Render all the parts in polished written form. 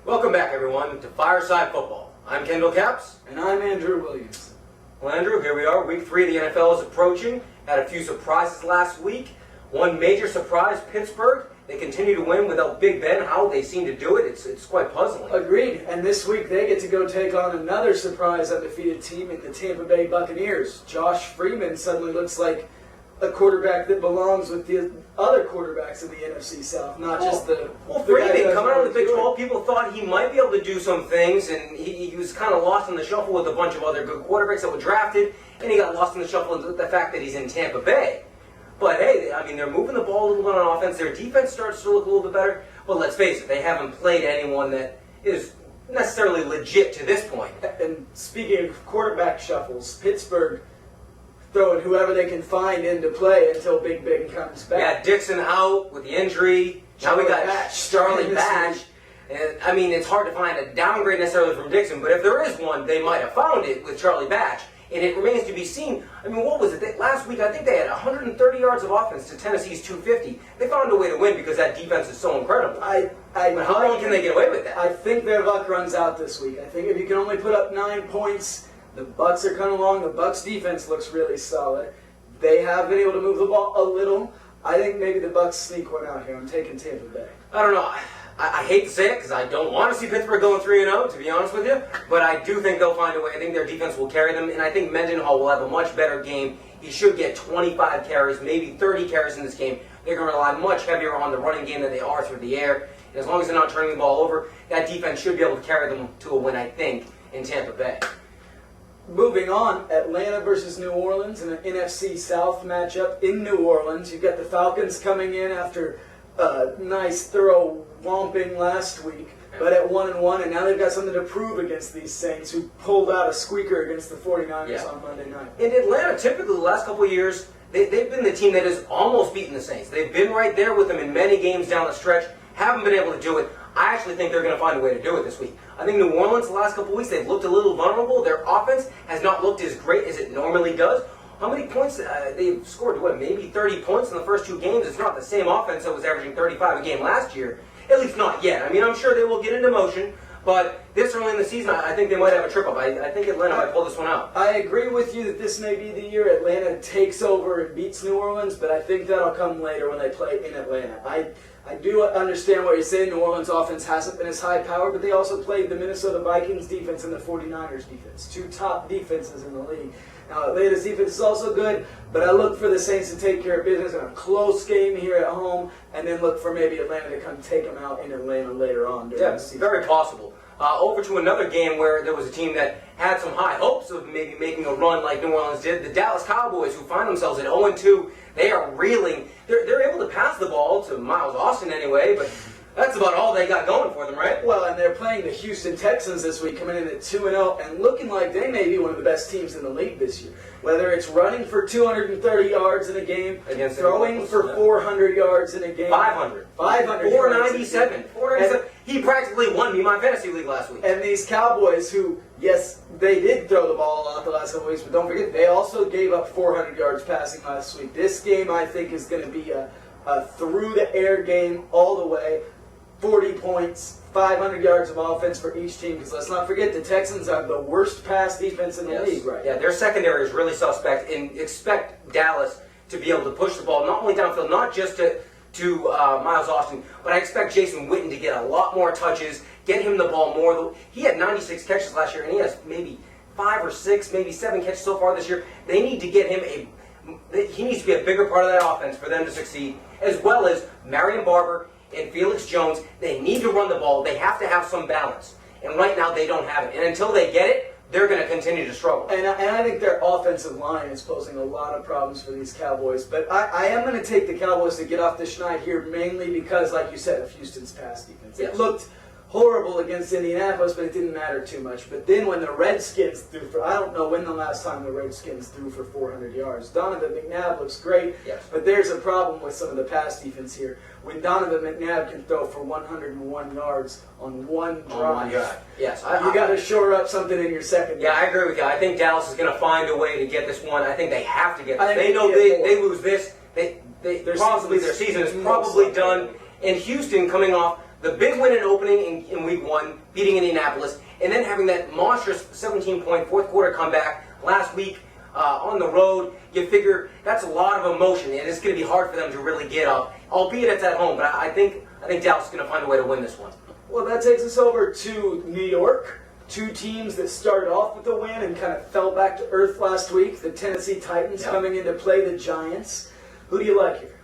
Welcome back, everyone, to Fireside Football. I'm Kendall Capps. And I'm Andrew Williams. Well, Andrew, here we are. Week 3 of the NFL is approaching. Had a few surprises last week. One major surprise, Pittsburgh. They continue to win without Big Ben. How they seem to do it, it's quite puzzling. Agreed. And this week they get to go take on another surprise undefeated team in the Tampa Bay Buccaneers. Josh Freeman suddenly looks like a quarterback that belongs with the other quarterbacks in the NFC South, not just the... Well, Freeman, coming out of the Big 12, people thought he might be able to do some things, and he was kind of lost in the shuffle with a bunch of other good quarterbacks that were drafted, and he got lost in the shuffle with the fact that he's in Tampa Bay. But hey, I mean, they're moving the ball a little bit on offense. Their defense starts to look a little bit better. But let's face it, they haven't played anyone that is necessarily legit to this point. And speaking of quarterback shuffles, Pittsburgh throwing whoever they can find into play until Big Ben comes back. Yeah, Dixon out with the injury. Now we got Charlie Batch. And, I mean, it's hard to find a downgrade necessarily from Dixon, but if there is one, they might have found it with Charlie Batch. And it remains to be seen. I mean, what was it? Last week, I think they had 130 yards of offense to Tennessee's 250. They found a way to win because that defense is so incredible. But how long can they get away with that? I think their luck runs out this week. I think if you can only put up 9 points, the Bucs are coming along. The Bucs defense looks really solid. They have been able to move the ball a little. I think maybe the Bucs sneak one out here. I'm taking Tampa Bay. I don't know. I hate to say it because I don't want to see Pittsburgh going 3-0, to be honest with you. But I do think they'll find a way. I think their defense will carry them. And I think Mendenhall will have a much better game. He should get 25 carries, maybe 30 carries in this game. They're going to rely much heavier on the running game than they are through the air. And as long as they're not turning the ball over, that defense should be able to carry them to a win, I think, in Tampa Bay. Moving on, Atlanta versus New Orleans in an NFC South matchup in New Orleans. You've got the Falcons coming in after a nice, thorough whomping last week, but at 1-1, and now they've got something to prove against these Saints who pulled out a squeaker against the 49ers on Monday night. In Atlanta, typically the last couple of years, they've been the team that has almost beaten the Saints. They've been right there with them in many games down the stretch, haven't been able to do it. I actually think they're going to find a way to do it this week. I think New Orleans, the last couple of weeks, they've looked a little vulnerable. Their offense has not looked as great as it normally does. How many points? They've scored, maybe 30 points in the first 2 games. It's not the same offense that was averaging 35 a game last year. At least not yet. I mean, I'm sure they will get into motion, but this early in the season, I think they might have a trip-up. I think Atlanta might pull this one out. I agree with you that this may be the year Atlanta takes over and beats New Orleans, but I think that'll come later when they play in Atlanta. I do understand what you're saying. New Orleans offense hasn't been as high power, but they also played the Minnesota Vikings defense and the 49ers defense, 2 top defenses in the league. Now, Atlanta's defense is also good, but I look for the Saints to take care of business in a close game here at home, and then look for maybe Atlanta to come take them out in Atlanta later on during the season. Very possible. Over to another game where there was a team that had some high hopes of maybe making a run like New Orleans did. The Dallas Cowboys, who find themselves at 0-2, they are reeling. They're able to pass the ball to Miles Austin anyway, but that's about all they got going for them, right? Well, and they're playing the Houston Texans this week, coming in at 2-0, and looking like they may be one of the best teams in the league this year. Whether it's running for 230 yards in a game, throwing for 400 yards in a game. 500. 497. 497. He practically won me my fantasy league last week. And these Cowboys who, yes, they did throw the ball a lot the last couple weeks, but don't forget, they also gave up 400 yards passing last week. This game, I think, is going to be a through-the-air game all the way. 40 points, 500 yards of offense for each team. Because let's not forget, the Texans are the worst pass defense in the league right now. Yeah, their secondary is really suspect, and expect Dallas to be able to push the ball not only downfield, not just to Miles Austin, but I expect Jason Witten to get a lot more touches, get him the ball more. He had 96 catches last year, and he has maybe 5 or 6, maybe 7 catches so far this year. They need to get him he needs to be a bigger part of that offense for them to succeed, as well as Marion Barber and Felix Jones. They need to run the ball. They have to have some balance. And right now they don't have it. And until they get it, they're going to continue to struggle. And I think their offensive line is posing a lot of problems for these Cowboys. But I am going to take the Cowboys to get off the schneid here, mainly because, like you said, of Houston's pass defense. It looked horrible against Indianapolis, but it didn't matter too much. But then when the Redskins threw for, I don't know when the last time the Redskins threw for 400 yards. Donovan McNabb looks great, but there's a problem with some of the pass defense here. When Donovan McNabb can throw for 101 yards on one drive, yes, you got to shore up something in your second. Yeah, I agree with you. I think Dallas is going to find a way to get this one. I think they have to get this. They know they lose this. Their season is probably done. And Houston coming off the big win in opening in week 1, beating Indianapolis, and then having that monstrous 17-point fourth quarter comeback last week on the road, you figure that's a lot of emotion, and it's going to be hard for them to really get up, albeit it's at home. But I think Dallas is going to find a way to win this one. Well, that takes us over to New York. Two teams that started off with a win and kind of fell back to earth last week. The Tennessee Titans coming in to play the Giants. Who do you like here?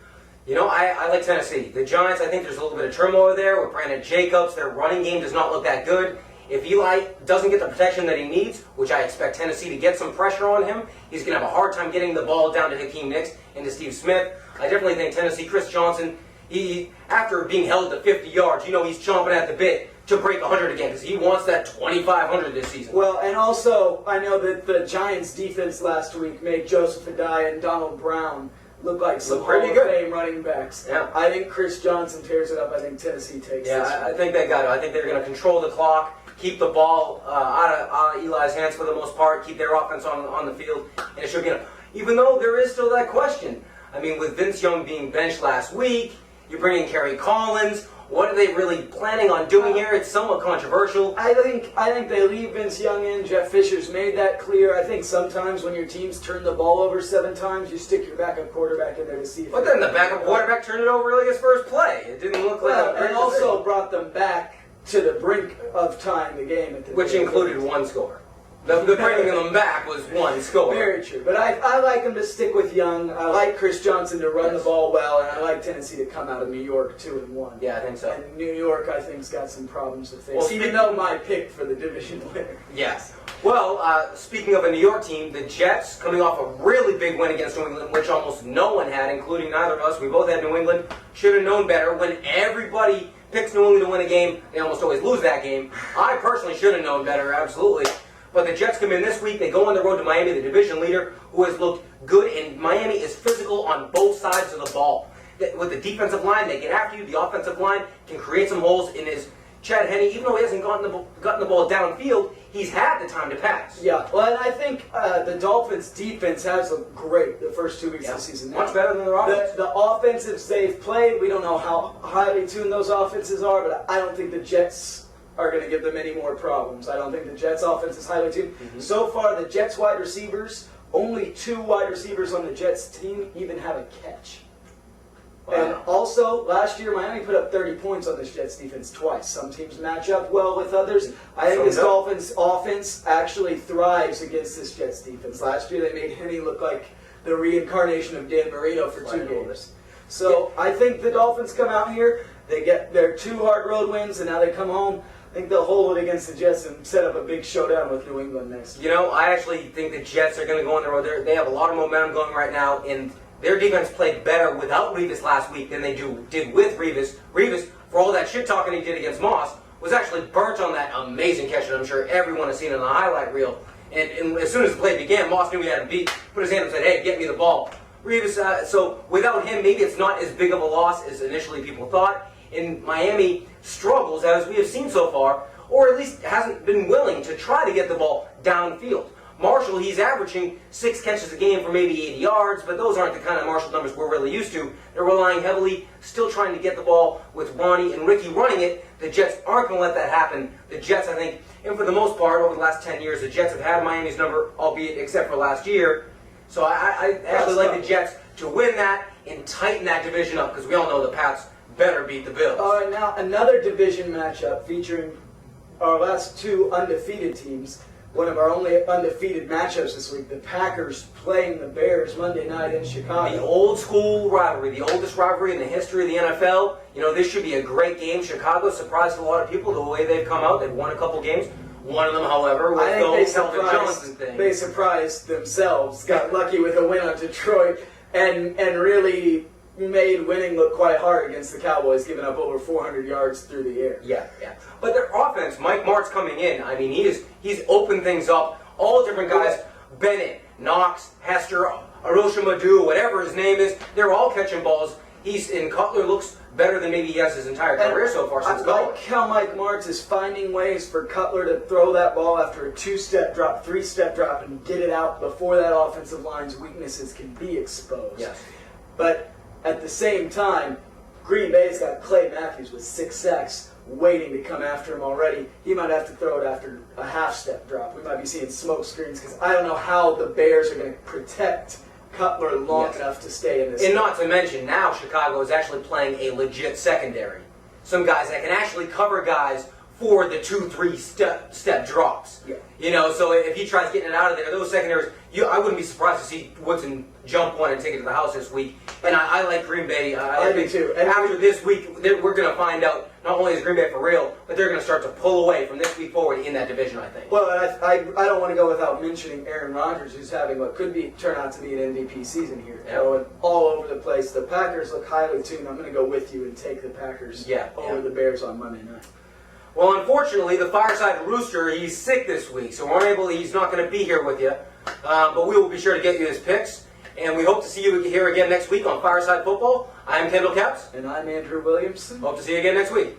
You know, I like Tennessee. The Giants, I think there's a little bit of turmoil there with Brandon Jacobs. Their running game does not look that good. If Eli doesn't get the protection that he needs, which I expect Tennessee to get some pressure on him, he's going to have a hard time getting the ball down to Hakeem Nicks and to Steve Smith. I definitely think Tennessee, Chris Johnson, he after being held to 50 yards, you know he's chomping at the bit to break 100 again because he wants that 2,500 this season. Well, and also, I know that the Giants' defense last week made Joseph Adai and Donald Brown look like some Hall of Fame running backs. Yeah. I think Chris Johnson tears it up. I think Tennessee takes this. I think they got it. I think they're going to control the clock, keep the ball out of Eli's hands for the most part, keep their offense on the field, and it should be enough. Even though there is still that question. I mean, with Vince Young being benched last week, you bring in Kerry Collins. What are they really planning on doing here? It's somewhat controversial. I think they leave Vince Young in. Jeff Fisher's made that clear. I think sometimes when your teams turn the ball over 7 times, you stick your backup quarterback in there to see if... But then the backup quarterback turned it over like his first play. It didn't look like a great and also decision. brought them back to the brink of tying the game. Which included one score. The bringing them back was one score. Very true. But I like them to stick with Young. I like Chris Johnson to run the ball well, and I like Tennessee to come out of New York 2-1. Yeah, I think so. And New York, I think, has got some problems to face, Well, even though my pick for the division winner. Yes. Well, speaking of a New York team, the Jets coming off a really big win against New England, which almost no one had, including neither of us. We both had New England. Should have known better. When everybody picks New England to win a game, they almost always lose that game. I personally should have known better, absolutely. But the Jets come in this week. They go on the road to Miami, the division leader, who has looked good. And Miami is physical on both sides of the ball. With the defensive line, they get after you. The offensive line can create some holes in his Chad Henne. Even though he hasn't gotten the ball downfield, he's had the time to pass. Yeah, well, and I think the Dolphins' defense has looked great the first 2 weeks of the season. Much better than their offense. The offensives they've played, we don't know how highly tuned those offenses are, but I don't think the Jets are going to give them any more problems. I don't think the Jets' offense is highly tuned. So far, the Jets' wide receivers, only 2 wide receivers on the Jets team even have a catch. Wow. And also, last year, Miami put up 30 points on this Jets defense twice. Some teams match up well with others. I think this Dolphins offense actually thrives against this Jets defense. Last year, they made Henne look like the reincarnation of Dan Marino for 2 games. So I think the Dolphins come out here, they get their 2 hard road wins, and now they come home. I think they'll hold it against the Jets and set up a big showdown with New England next year. You know, I actually think the Jets are going to go on the road. They have a lot of momentum going right now, and their defense played better without Revis last week than they did with Revis. Revis, for all that shit talking he did against Moss, was actually burnt on that amazing catch that I'm sure everyone has seen in the highlight reel. And as soon as the play began, Moss knew he had him beat, put his hand up and said, hey, get me the ball. Revis, so without him, maybe it's not as big of a loss as initially people thought. And Miami struggles, as we have seen so far, or at least hasn't been willing to try to get the ball downfield. Marshall, he's averaging 6 catches a game for maybe 80 yards, but those aren't the kind of Marshall numbers we're really used to. They're relying heavily, still trying to get the ball with Ronnie and Ricky running it. The Jets aren't going to let that happen. The Jets, I think, and for the most part, over the last 10 years, the Jets have had Miami's number, albeit except for last year. So I actually like the Jets to win that and tighten that division up, because we all know the Pats better beat the Bills. All right, now another division matchup featuring our last 2 undefeated teams. One of our only undefeated matchups this week, the Packers playing the Bears Monday night in Chicago. The old school rivalry, the oldest rivalry in the history of the NFL. You know, this should be a great game. Chicago surprised a lot of people the way they've come out. They've won a couple games. One of them, however, was the whole Calvin Johnson thing. They surprised themselves, got lucky with a win on Detroit, and really made winning look quite hard against the Cowboys, giving up over 400 yards through the air. Yeah. But their offense, Mike Martz coming in, I mean, he's opened things up. All different guys, Bennett, Knox, Hester, Arosha Madu, whatever his name is, they're all catching balls. Cutler looks better than maybe he has his entire career so far since I like how Mike Martz is finding ways for Cutler to throw that ball after a 2-step drop, 3-step drop, and get it out before that offensive line's weaknesses can be exposed. Yes. But at the same time, Green Bay's got Clay Matthews with 6 sacks waiting to come after him already. He might have to throw it after a half-step drop. We might be seeing smoke screens because I don't know how the Bears are going to protect Cutler long enough to stay in this And game. not to mention, now Chicago is actually playing a legit secondary. Some guys that can actually cover guys for the 2-3 step drops. Yeah. You know, so if he tries getting it out of there, those secondaries, I wouldn't be surprised to see Woodson jump one and take it to the house this week. And I like Green Bay. I do too. And after this week, we're going to find out not only is Green Bay for real, but they're going to start to pull away from this week forward in that division, I think. Well, I don't want to go without mentioning Aaron Rodgers, who's having what could turn out to be an MVP season here. Yeah. Going all over the place. The Packers look highly tuned. I'm going to go with you and take the Packers over the Bears on Monday night. Well, unfortunately, the Fireside Rooster, he's sick this week, so he's not going to be here with you. But we will be sure to get you his picks, and we hope to see you here again next week on Fireside Football. I'm Kendall Caps. And I'm Andrew Williamson. Hope to see you again next week.